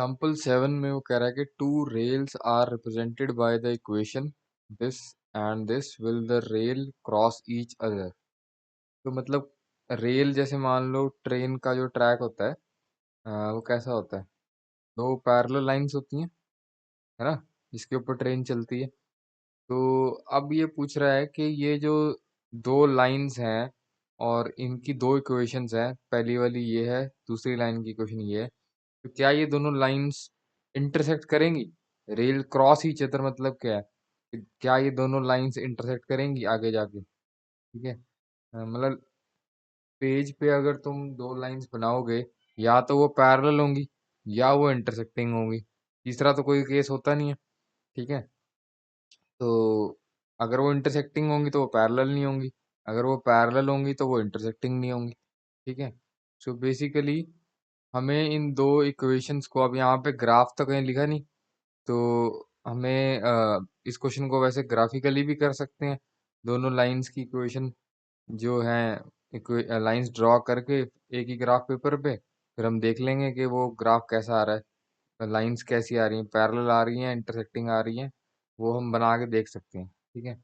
Example 7 में वो कह रहा है कि two rails are represented by the equation this and this will the rail cross each other. तो मतलब रेल जैसे मान लो ट्रेन का जो ट्रैक होता है, वो कैसा होता है? दो पैरेलल लाइंस होती हैं, है ना, जिसके ऊपर ट्रेन चलती है। तो अब ये पूछ रहा है कि ये जो दो लाइंस हैं और इनकी दो इक्वेशंस हैं, पहली वाली ये है, दूसरी लाइन की इक्वेशन ये है। तो क्या ये दोनों लाइंस इंटरसेक्ट करेंगी? रेल क्रॉस ईच अदर मतलब क्या है कि क्या ये दोनों लाइंस इंटरसेक्ट करेंगी आगे जाके? ठीक है। मतलब पेज पे अगर तुम दो लाइंस बनाओगे, या तो वो पैरेलल होंगी या वो इंटरसेक्टिंग होंगी। तीसरा तो कोई केस होता नहीं है। ठीक है। तो अगर वो इंटरसेक्टिंग होंगी तो वो पैरेलल नहीं होंगी, अगर वो पैरेलल होंगी तो वो इंटरसेक्टिंग नहीं होंगी। ठीक है। सो बेसिकली हमें इन दो इक्वेशंस को, अब यहाँ पे ग्राफ तो कहीं लिखा नहीं, तो हमें इस क्वेश्चन को वैसे ग्राफिकली भी कर सकते हैं। दोनों लाइंस की इक्वेशन जो है, लाइंस ड्रॉ करके एक ही ग्राफ पेपर पे, फिर हम देख लेंगे कि वो ग्राफ कैसा आ रहा है, लाइंस कैसी आ रही हैं, पैरेलल आ रही हैं, इंटरसेक्टिंग आ रही हैं, वो हम बना के देख सकते हैं। ठीक है।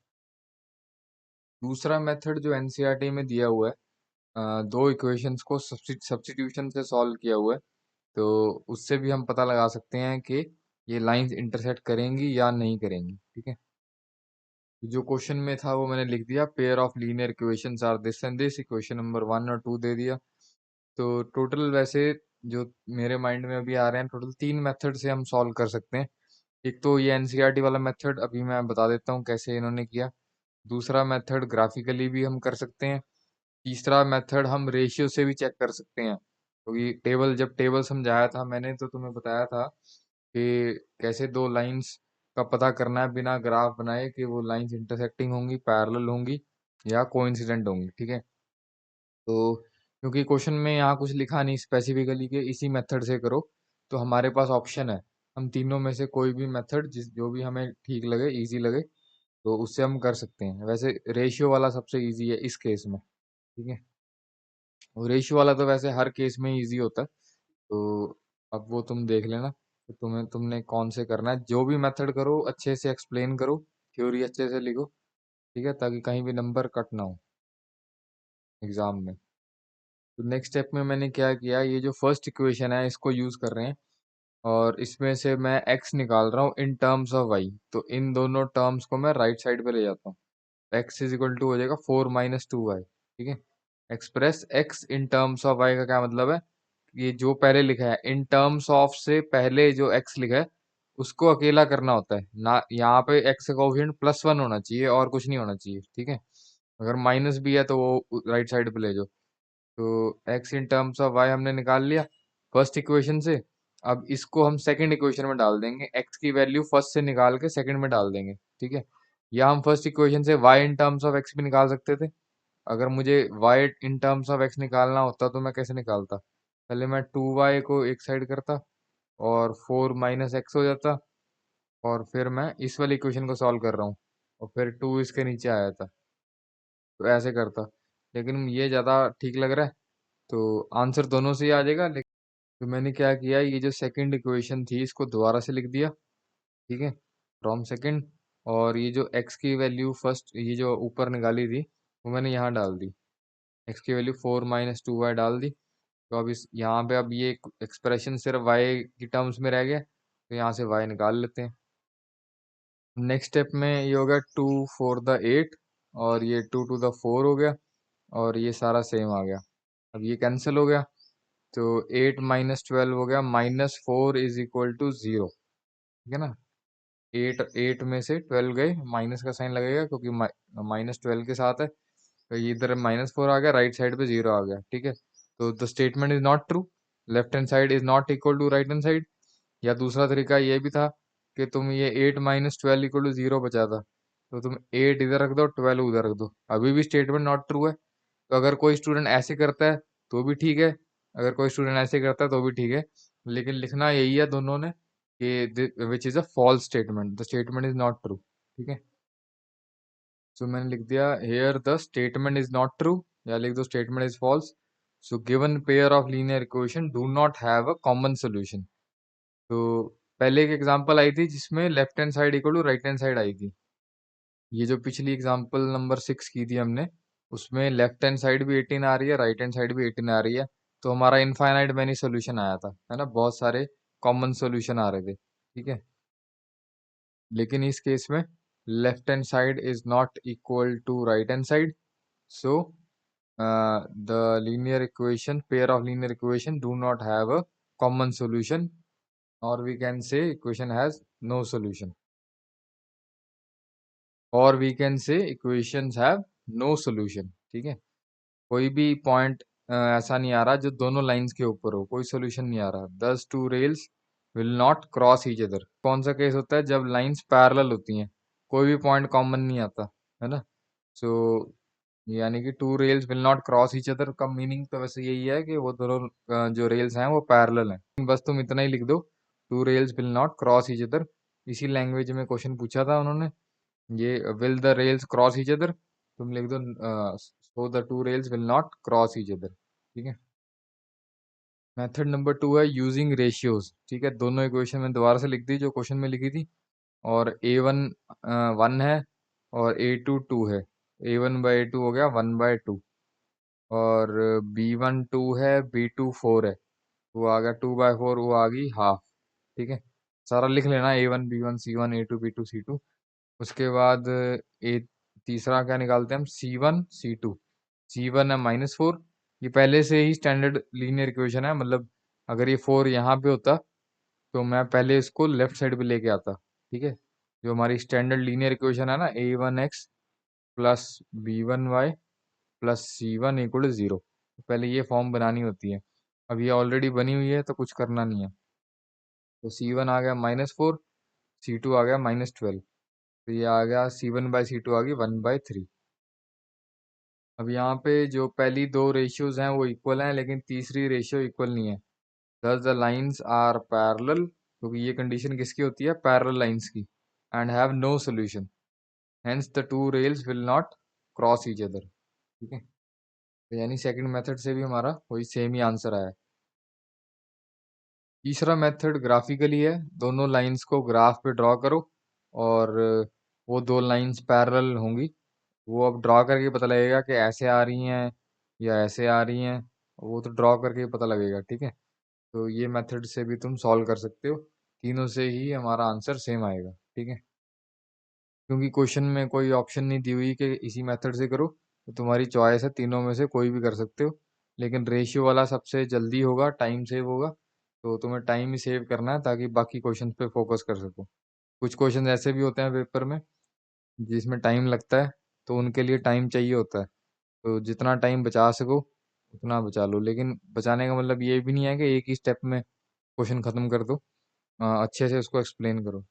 दूसरा मेथड जो एनसीईआरटी में दिया हुआ है, दो इक्वेशंस को सब्स्टिट्यूशन से सॉल्व किया हुआ है, तो उससे भी हम पता लगा सकते हैं कि ये लाइंस इंटरसेक्ट करेंगी या नहीं करेंगी। ठीक है। जो क्वेश्चन में था वो मैंने लिख दिया, pair of linear equations are this and this, equation number 1 और 2 दे दिया। तो टोटल वैसे जो मेरे माइंड में अभी आ रहे हैं, टोटल 3 मेथड से हम सॉल्व कर सकते हैं। एक तो ये एनसीईआरटी वाला मेथड अभी मैं बता देता हूँ कैसे इन्होंने किया। दूसरा मेथड ग्राफिकली भी हम कर सकते हैं। तीसरा मेथड हम रेशियो से भी चेक कर सकते हैं, क्योंकि जब टेबल समझाया था मैंने तो तुम्हें बताया था कि कैसे दो लाइंस का पता करना है बिना ग्राफ बनाए कि वो लाइंस इंटरसेक्टिंग होंगी, पैरेलल होंगी या कोइंसिडेंट होंगी। ठीक है। तो क्योंकि क्वेश्चन में यहाँ कुछ लिखा नहीं स्पेसिफिकली कि इसी मेथड से करो, तो हमारे पास ऑप्शन है, हम तीनों में से कोई भी मेथड जो भी हमें ठीक लगे, इजी लगे, तो उससे हम कर सकते हैं। वैसे रेशियो वाला सबसे इजी है इस केस में। ठीक है। और रेशियो वाला तो वैसे हर केस में इजी होता है। तो अब वो तुम देख लेना कि तुमने कौन से करना है। जो भी मेथड करो अच्छे से एक्सप्लेन करो, थ्योरी अच्छे से लिखो। ठीक है, ताकि कहीं भी नंबर कट ना हो एग्जाम में। तो नेक्स्ट स्टेप में मैंने क्या किया, ये जो फर्स्ट इक्वेशन है इसको यूज कर रहे हैं, और इसमें से मैं x निकाल रहा हूँ इन टर्म्स ऑफ y। तो इन दोनों टर्म्स को मैं राइट साइड पे ले जाता हूँ। x इज इक्वल टू हो जाएगा 4 - 2y। ठीक है। Express x in terms of y का क्या मतलब है? ये जो पहले लिखा है इन टर्म्स ऑफ से पहले जो x लिखा है उसको अकेला करना होता है ना। यहाँ पे x का कोएफिशिएंट +1 होना चाहिए और कुछ नहीं होना चाहिए। ठीक है। अगर माइनस भी है तो वो राइट साइड पे ले जाओ। तो x in terms of y हमने निकाल लिया फर्स्ट इक्वेशन से। अब इसको हम सेकंड इक्वेशन में डाल देंगे, x की वैल्यू फर्स्ट से निकाल के सेकंड में डाल देंगे। ठीक है। या हम फर्स्ट इक्वेशन से y in terms of x भी निकाल सकते थे। अगर मुझे y in terms of x निकालना होता तो मैं कैसे निकालता? पहले मैं 2y को एक साइड करता और 4 - x हो जाता, और फिर मैं इस वाली इक्वेशन को सॉल्व कर रहा हूँ और फिर 2 इसके नीचे आ जाता, तो ऐसे करता। लेकिन ये ज़्यादा ठीक लग रहा है, तो आंसर दोनों से ही आ जाएगा। लेकिन तो मैंने क्या किया, ये जो सेकंड इक्वेशन थी इसको दोबारा से लिख दिया। ठीक है। फ्रॉम सेकंड, और ये जो x की वैल्यू फर्स्ट ये जो ऊपर निकाली थी वो मैंने यहाँ डाल दी। x की वैल्यू 4 - 2y डाल दी। तो अब इस यहाँ पे अब ये एक्सप्रेशन सिर्फ y की टर्म्स में रह गया, तो यहाँ से y निकाल लेते हैं। नेक्स्ट स्टेप में ये हो गया 2 × 4 = 8, और ये 2 × 4 हो गया, और ये सारा सेम आ गया। अब ये कैंसिल हो गया, तो 8 - 12 हो गया, -4 इज इक्वल टू 0। ठीक है ना। 8 में से 12 गए, माइनस का साइन लगेगा क्योंकि -12 के साथ है, तो ये इधर -4 आ गया, राइट साइड पे 0 आ गया। ठीक है। तो the statement is not true, left hand side is not equal to right hand side. या दूसरा तरीका ये भी था कि तुम ये 8 - 12 इक्वल टू 0 बचा था, तो तुम 8 इधर रख दो, 12 उधर रख दो, अभी भी स्टेटमेंट नॉट ट्रू है। तो अगर कोई स्टूडेंट ऐसे करता है तो भी ठीक है, अगर कोई स्टूडेंट ऐसे करता है तो भी ठीक है, लेकिन लिखना यही है दोनों ने कि which is a false statement, the statement is not true. ठीक है। सो मैंने लिख दिया here the statement is not true, या लिख दो statement is false. So given pair of linear equation do not have a common solution. तो पहले एक एग्जांपल आई थी जिसमें left hand side equal to right hand side आई थी। ये जो पिछली एग्जांपल नंबर 6 की थी हमने, उसमें लेफ्ट हैंड साइड भी 18 आ रही है, राइट हैंड साइड भी 18 आ रही है। तो हमारा इनफाइनाइट मैनी सोल्यूशन आया था, है ना, बहुत सारे कॉमन सोल्यूशन आ रहे थे, ठीक है। लेकिन इस केस में left hand side is not equal to right hand side, so the linear equation, pair of linear equation do not have a common solution, or we can say equation has no solution, or we can say equations have no solution, ठीक है। कोई भी point ऐसा नहीं आ रहा जो दोनों लाइंस के ऊपर हो, कोई सोल्यूशन नहीं आ रहा। Thus two rails will not cross each other. कौन सा केस होता है? जब लाइंस पैरेलल होती हैं, कोई भी पॉइंट कॉमन नहीं आता, है ना। सो यानी कि two rails will not cross each other का मीनिंग तो वैसे यही है कि वो दोनों जो रेल्स हैं वो पैरेलल हैं। बस तुम इतना ही लिख दो, two rails will not cross each other. इसी लैंग्वेज में क्वेश्चन पूछा था उन्होंने, ये will the rails cross each other, तुम लिख दो so the two rails will not cross each other, ठीक है। मेथड नंबर 2 है यूजिंग रेशियोज, ठीक है। दोनों इक्वेशन में दोबारा से लिख दी जो क्वेश्चन में लिखी थी, और A1 1 है और A2 2 है। A1/A2 हो गया 1/2, और B1 2 है, B2 4 है, वो आ गया 2/4, वो आ गई हाफ, ठीक है। सारा लिख लेना, A1 B1 C1 A2 B2 C2। उसके बाद ए तीसरा क्या निकालते हैं हम? C1 C2। C1 है -4, ये पहले से ही स्टैंडर्ड लीनियर इक्वेशन है, मतलब अगर ये 4 यहाँ पे होता तो मैं पहले इसको लेफ्ट साइड पे लेके आता, ठीक है। जो हमारी स्टैंडर्ड लीनियर इक्वेशन है ना, A1x plus B1y plus C1 equal to 0, पहले ये फॉर्म बनानी होती है। अब ये ऑलरेडी बनी हुई है तो कुछ करना नहीं है। तो C1 आ गया -4, C2 आ गया -12, तो ये आ गया C1/C2 आ गई 1/3। अब यहाँ पे जो पहली दो रेशियोज हैं वो इक्वल हैं, लेकिन तीसरी रेशियो इक्वल नहीं है। दस द लाइन्स आर पैरेलल, क्योंकि ये कंडीशन किसकी होती है? पैरेलल लाइन्स की। And have no solution, hence the two rails will not cross each other, ठीक है। तो यानी सेकंड मेथड से भी हमारा वही सेम ही आंसर आया। तीसरा मेथड ग्राफिकली है, दोनों लाइंस को ग्राफ पे ड्रॉ करो, और वो दो लाइंस पैरेलल होंगी, वो अब ड्रॉ करके पता लगेगा कि ऐसे आ रही हैं या ऐसे आ रही हैं, वो तो ड्रॉ करके पता लगेगा, ठीक है। तो ये मेथड से भी तुम सॉल्व कर सकते हो, तीनों से ही हमारा आंसर सेम आएगा, ठीक है। क्योंकि क्वेश्चन में कोई ऑप्शन नहीं दी हुई कि इसी मेथड से करो, तो तुम्हारी चॉइस है, तीनों में से कोई भी कर सकते हो। लेकिन रेशियो वाला सबसे जल्दी होगा, टाइम सेव होगा, तो तुम्हें टाइम ही सेव करना है ताकि बाकी क्वेश्चन पे फोकस कर सको। कुछ क्वेश्चन ऐसे भी होते हैं पेपर में जिसमें टाइम लगता है, तो उनके लिए टाइम चाहिए होता है, तो जितना टाइम बचा सको उतना बचा लो। लेकिन बचाने का मतलब ये भी नहीं है कि एक ही स्टेप में क्वेश्चन खत्म कर दो, अच्छे से उसको एक्सप्लेन करो।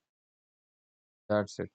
That's it.